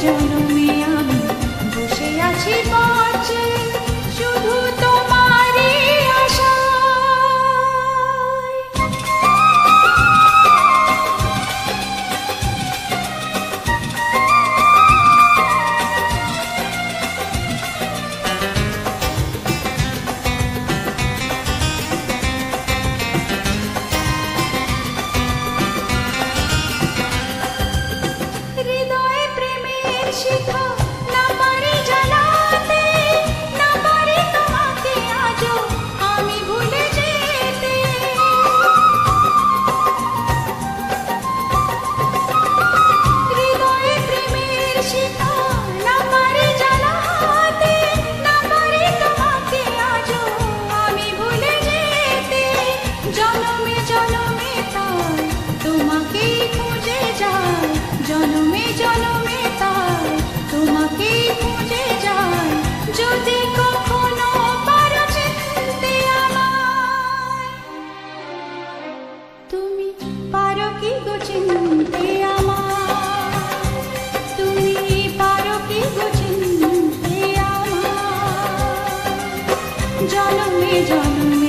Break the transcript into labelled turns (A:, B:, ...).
A: জনমে আমি বসে আছি পথে শুধু তোমারই আশায়। হৃদয়ে প্রেমের শিখা না পারি জ্বালাতে, না পারি তোমাকে আজও আমি ভুলে যেতে। হৃদয়ে প্রেমের শিখা না পারি জ্বালাতে, না পারি তোমাকে আজও আমি ভুলে যেতে। জনমে জনমে তাই তোমাকেই খুঁজে যাই, জনমে জনমে তাই তোমাকেই খুঁজে যাই। যদি কখনো পারো চিনতে আমায়, তুমি পারো কি গো চিনতে আমায়, তুমি পারো কি গো চিনতে আমায়। জনমে জনমে